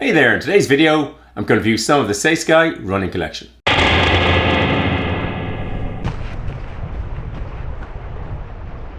Hey there, in today's video I'm going to review some of the Saysky running collection.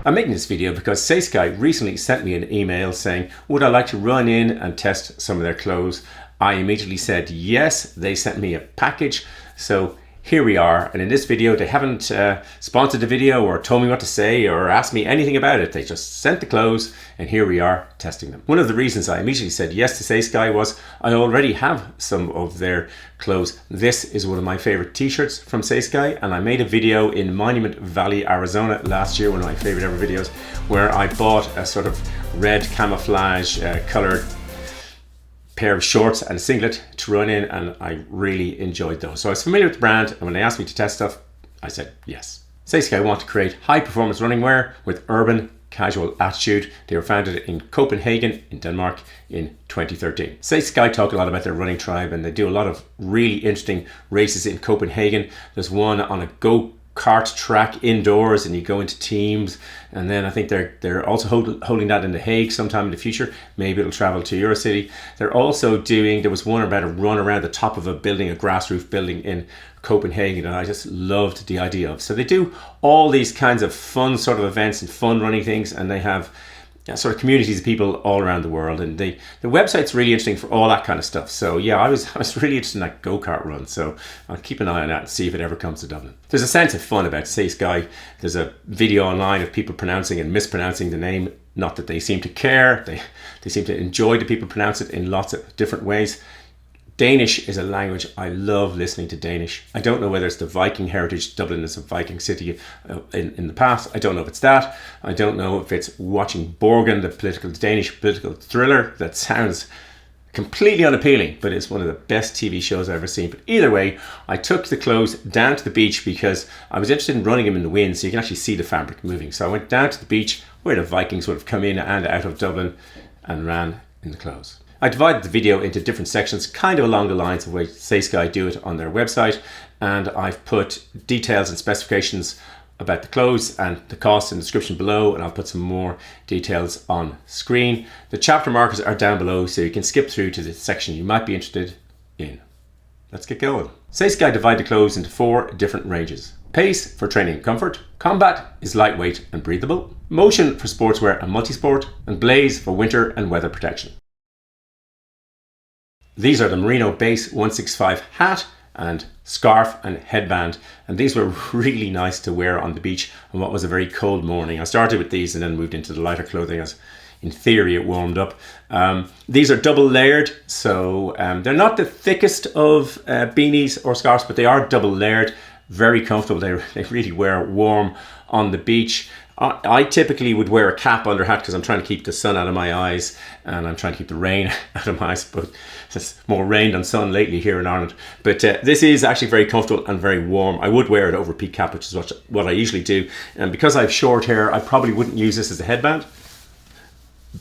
I'm making this video because Saysky recently sent me an email saying would I like to run in and test some of their clothes. I immediately said yes. They sent me a package, so here we are. And in this video they haven't sponsored the video or told me what to say or asked me anything about it. They just sent the clothes and here we are testing them. One of the reasons I immediately said yes to Saysky was I already have some of their clothes. This is one of my favorite t-shirts from Saysky, and I made a video in Monument Valley, Arizona last year, one of my favorite ever videos, where I bought a sort of red camouflage colored pair of shorts and a singlet to run in, and I really enjoyed those. So I was familiar with the brand, and when they asked me to test stuff, I said yes. Saysky want to create high performance running wear with urban casual attitude. They were founded in Copenhagen in Denmark in 2013. Saysky talk a lot about their running tribe, and they do a lot of really interesting races in Copenhagen. There's one on a go-kart track indoors and you go into teams, and then I think they're also holding that in The Hague sometime in the future. Maybe it'll travel to your city. They're also doing, there was one about a run around the top of a building, a grass roof building in Copenhagen, and I just loved the idea of. So they do all these kinds of fun sort of events and fun running things, and they have sort of communities of people all around the world, and the website's really interesting for all that kind of stuff. So yeah, I was really interested in that go-kart run, so I'll keep an eye on that and see if it ever comes to Dublin. There's a sense of fun about Saysky. There's a video online of people pronouncing and mispronouncing the name. Not that they seem to care, they seem to enjoy the people pronounce it in lots of different ways. Danish is a language. I love listening to Danish. I don't know whether it's the Viking heritage. Dublin is a Viking city in the past. I don't know if it's that. I don't know if it's watching Borgen, the Danish political thriller that sounds completely unappealing, but it's one of the best TV shows I've ever seen. But either way, I took the clothes down to the beach because I was interested in running them in the wind so you can actually see the fabric moving. So I went down to the beach where the Vikings would have come in and out of Dublin and ran in the clothes. I divided the video into different sections, kind of along the lines of the way Saysky do it on their website, and I've put details and specifications about the clothes and the cost in the description below, and I'll put some more details on screen. The chapter markers are down below, so you can skip through to the section you might be interested in. Let's get going. Saysky divide the clothes into 4 different ranges. Pace for training and comfort, combat is lightweight and breathable, motion for sportswear and multisport, and blaze for winter and weather protection. These are the Merino Base 165 hat and scarf and headband, and these were really nice to wear on the beach on what was a very cold morning. I started with these and then moved into the lighter clothing as in theory it warmed up. These are double layered, so they're not the thickest of beanies or scarves, but they are double layered, very comfortable. They really wear warm on the beach. I typically would wear a cap under hat because I'm trying to keep the sun out of my eyes and I'm trying to keep the rain out of my eyes, but it's more rain than sun lately here in Ireland. But this is actually very comfortable and very warm. I would wear it over a peak cap, which is what I usually do. And because I have short hair, I probably wouldn't use this as a headband,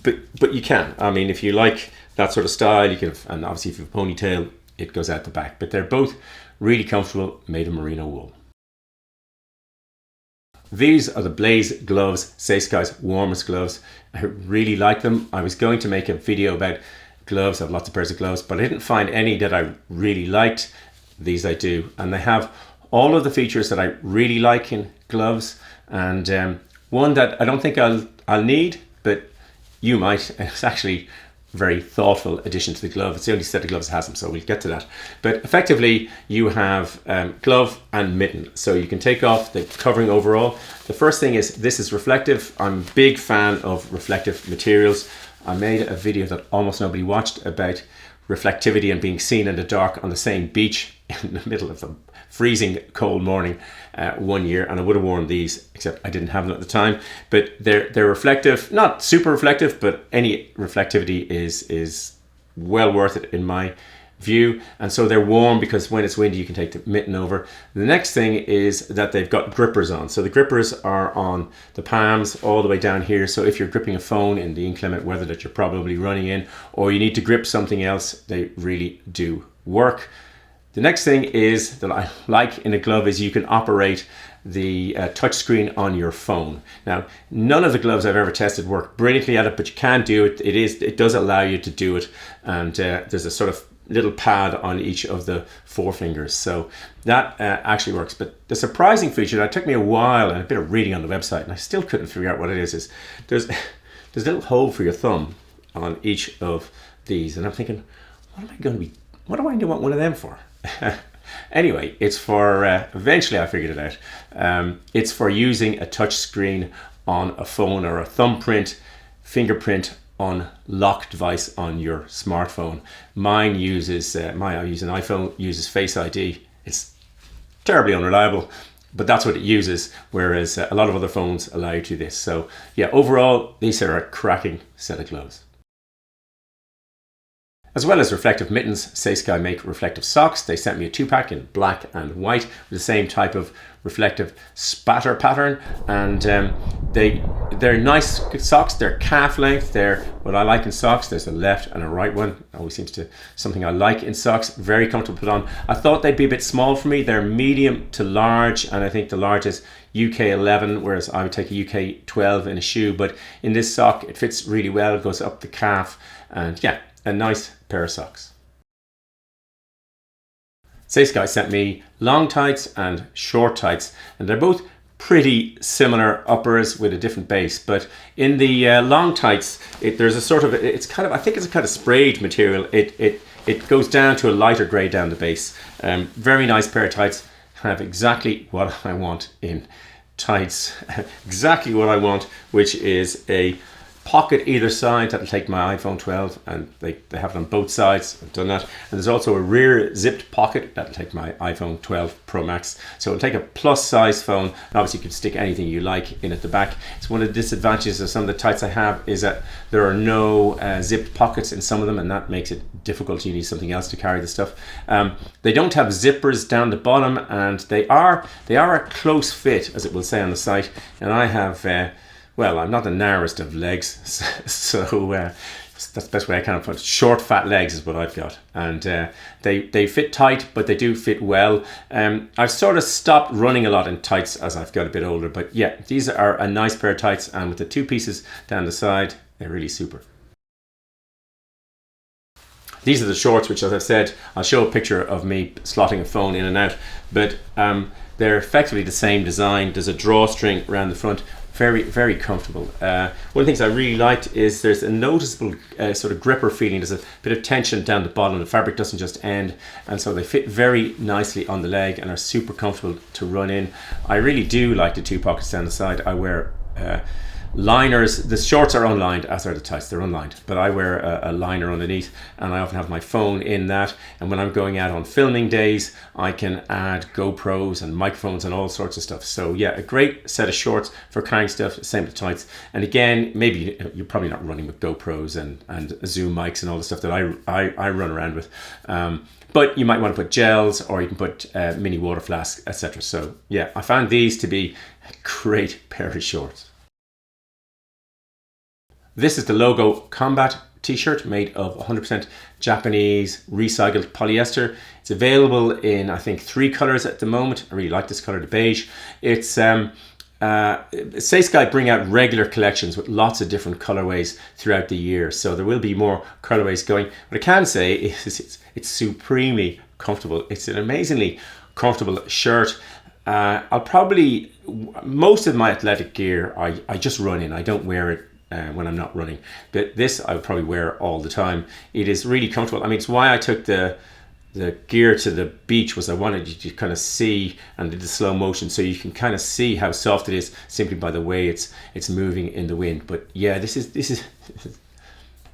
but you can. I mean, if you like that sort of style, you can, and obviously if you have a ponytail, it goes out the back. But they're both really comfortable, made of merino wool. These are the Blaze gloves, Saysky's warmest gloves. I really like them. I was going to make a video about gloves. I have lots of pairs of gloves, but I didn't find any that I really liked. These I do, and they have all of the features that I really like in gloves, and one that I don't think I'll need, but you might. It's actually very thoughtful addition to the glove. It's the only set of gloves that has them, so we'll get to that. But effectively you have glove and mitten, so you can take off the covering overall. The first thing is this is reflective. I'm a big fan of reflective materials. I made a video that almost nobody watched about reflectivity and being seen in the dark on the same beach in the middle of a freezing cold morning one year, and I would have worn these, except I didn't have them at the time. But they're reflective, not super reflective, but any reflectivity is well worth it in my view. And so they're warm because when it's windy you can take the mitten over. The next thing is that they've got grippers on. So the grippers are on the palms all the way down here. So if you're gripping a phone in the inclement weather that you're probably running in, or you need to grip something else, they really do work. The next thing is that I like in a glove is you can operate the touchscreen on your phone. Now, none of the gloves I've ever tested work brilliantly at it, but you can do it. It does allow you to do it, and there's a sort of little pad on each of the forefingers, so that actually works. But the surprising feature that took me a while and a bit of reading on the website, and I still couldn't figure out what it is there's a little hole for your thumb on each of these, and I'm thinking, what do I want one of them for? Anyway, it's for eventually I figured it out. It's for using a touch screen on a phone, or a thumbprint, fingerprint unlock device on your smartphone. Mine uses I use an iPhone, uses Face ID. It's terribly unreliable, but that's what it uses, whereas a lot of other phones allow you to do this. So yeah, overall these are a cracking set of gloves. As well as reflective mittens, Saysky make reflective socks. They sent me a 2-pack in black and white with the same type of reflective spatter pattern, and they're nice socks. They're calf length. They're what I like in socks. There's a left and a right one. Always seems to something I like in socks. Very comfortable to put on. I thought they'd be a bit small for me. They're medium to large, and I think the large is UK 11, whereas I would take a UK 12 in a shoe. But in this sock, it fits really well. It goes up the calf, and yeah, a nice pair of socks. Saysky sent me long tights and short tights, and they're both pretty similar uppers with a different base. But in the long tights, there's a sort of, I think it's a kind of sprayed material. It goes down to a lighter grey down the base. Very nice pair of tights. Have exactly what I want in tights. Exactly what I want, which is a pocket either side that'll take my iPhone 12, and they have it on both sides. I've done that. And there's also a rear zipped pocket that'll take my iPhone 12 Pro Max. So it'll take a plus size phone, and obviously you can stick anything you like in at the back. It's one of the disadvantages of some of the tights I have is that there are no zipped pockets in some of them, and that makes it difficult. You need something else to carry the stuff. They don't have zippers down the bottom, and they are a close fit, as it will say on the site. And I have well, I'm not the narrowest of legs, so that's the best way I can put it. Short, fat legs is what I've got, and they fit tight, but they do fit well. I've sort of stopped running a lot in tights as I've got a bit older, but yeah, these are a nice pair of tights, and with the 2 pieces down the side, they're really super. These are the shorts, which, as I've said, I'll show a picture of me slotting a phone in and out, but they're effectively the same design. There's a drawstring around the front. Very, very comfortable. One of the things I really liked is there's a noticeable sort of gripper feeling. There's a bit of tension down the bottom. The fabric doesn't just end, and so they fit very nicely on the leg and are super comfortable to run in. I really do like the 2 pockets down the side. I wear liners. The shorts are unlined, as are the tights. They're unlined, but I wear a liner underneath, and I often have my phone in that. And when I'm going out on filming days, I can add GoPros and microphones and all sorts of stuff. So yeah, a great set of shorts for carrying stuff. Same with tights. And again, maybe you're probably not running with GoPros and Zoom mics and all the stuff that I run around with. But you might want to put gels, or you can put mini water flasks, etc. So yeah, I found these to be a great pair of shorts. This is the Logo Combat t-shirt made of 100% Japanese recycled polyester. It's available in, I think, 3 colors at the moment. I really like this color, the beige. It's Saysky bring out regular collections with lots of different colorways throughout the year, so there will be more colorways going. What I can say is it's supremely comfortable. It's an amazingly comfortable shirt. I'll probably, most of my athletic gear I just run in. I don't wear it when I'm not running, but this I would probably wear all the time. It is really comfortable. I mean, it's why I took the gear to the beach, was I wanted you to kind of see, and did the slow motion, so you can kind of see how soft it is simply by the way it's moving in the wind. But yeah, this is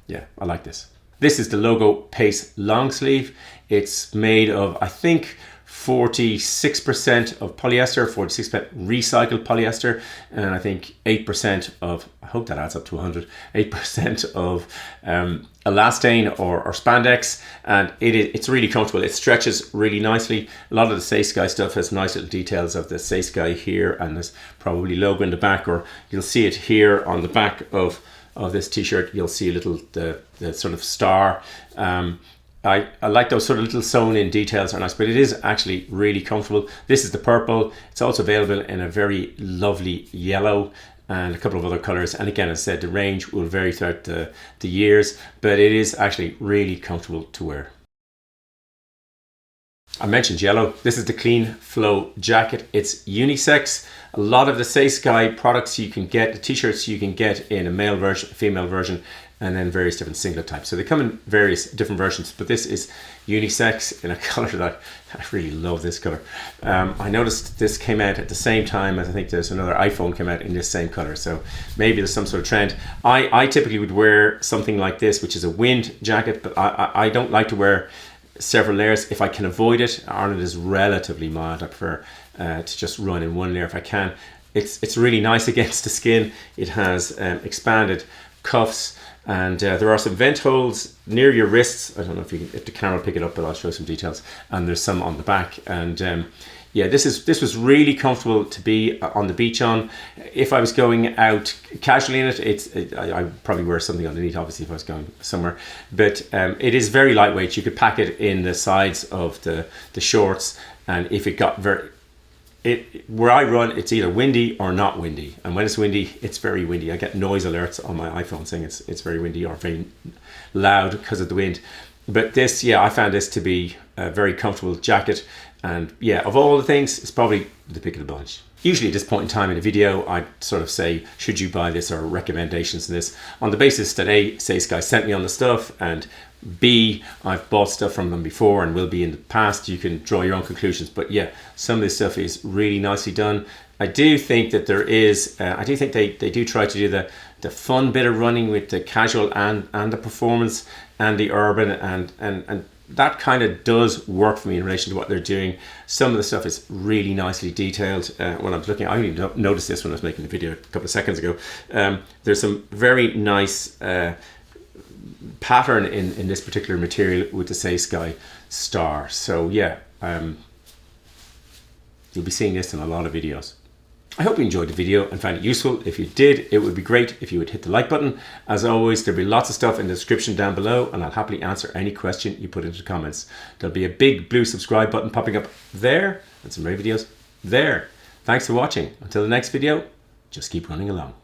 yeah, I like this. This is the Logo Pace long sleeve. It's made of, I think, 46% of polyester, 46% recycled polyester, and I think 8% of, I hope that adds up to 100, 8% of elastane or spandex, and it's really comfortable. It stretches really nicely. A lot of the Saysky stuff has nice little details of the Saysky here, and there's probably logo in the back, or you'll see it here on the back of this t-shirt. You'll see a little the sort of star. I like those sort of little sewn in details are nice, but it is actually really comfortable. This is the purple. It's also available in a very lovely yellow and a couple of other colors. And again, as I said, the range will vary throughout the years, but it is actually really comfortable to wear. I mentioned yellow. This is the Clean Flow jacket. It's unisex. A lot of the Saysky products you can get, the t-shirts you can get in a male version, a female version, and then various different singlet types. So they come in various different versions, but this is unisex in a color that I really love this color. I noticed this came out at the same time as I think there's another iPhone came out in this same color. So maybe there's some sort of trend. I typically would wear something like this, which is a wind jacket, but I don't like to wear several layers if I can avoid it. Ireland is relatively mild. I prefer to just run in one layer if I can. It's really nice against the skin. It has expanded cuffs, and there are some vent holes near your wrists. I don't know if the camera will pick it up, but I'll show some details. And there's some on the back. And yeah, this was really comfortable to be on the beach on. If I was going out casually in it, I probably wear something underneath, obviously, if I was going somewhere. But it is very lightweight. You could pack it in the sides of the shorts, and if it got where I run, it's either windy or not windy. And when it's windy, it's very windy. I get noise alerts on my iPhone saying it's very windy or very loud because of the wind. But this, yeah, I found this to be a very comfortable jacket. And yeah, of all the things, it's probably the pick of the bunch. Usually at this point in time in a video, I sort of say, should you buy this, or recommendations in this, on the basis that A, Saysky sent me on the stuff, and B, I've bought stuff from them before and will be in the past. You can draw your own conclusions. But yeah, some of this stuff is really nicely done. I do think that there is, I do think they do try to do the fun bit of running with the casual and the performance and the urban, and that kind of does work for me in relation to what they're doing. Some of the stuff is really nicely detailed. When I was looking, I only noticed this when I was making the video a couple of seconds ago. There's some very nice pattern in this particular material with the Saysky star. So yeah, you'll be seeing this in a lot of videos. I hope you enjoyed the video and found it useful. If you did, it would be great if you would hit the like button. As always, there'll be lots of stuff in the description down below, and I'll happily answer any question you put into the comments. There'll be a big blue subscribe button popping up there, and some more videos there. Thanks for watching. Until the next video, just keep running along.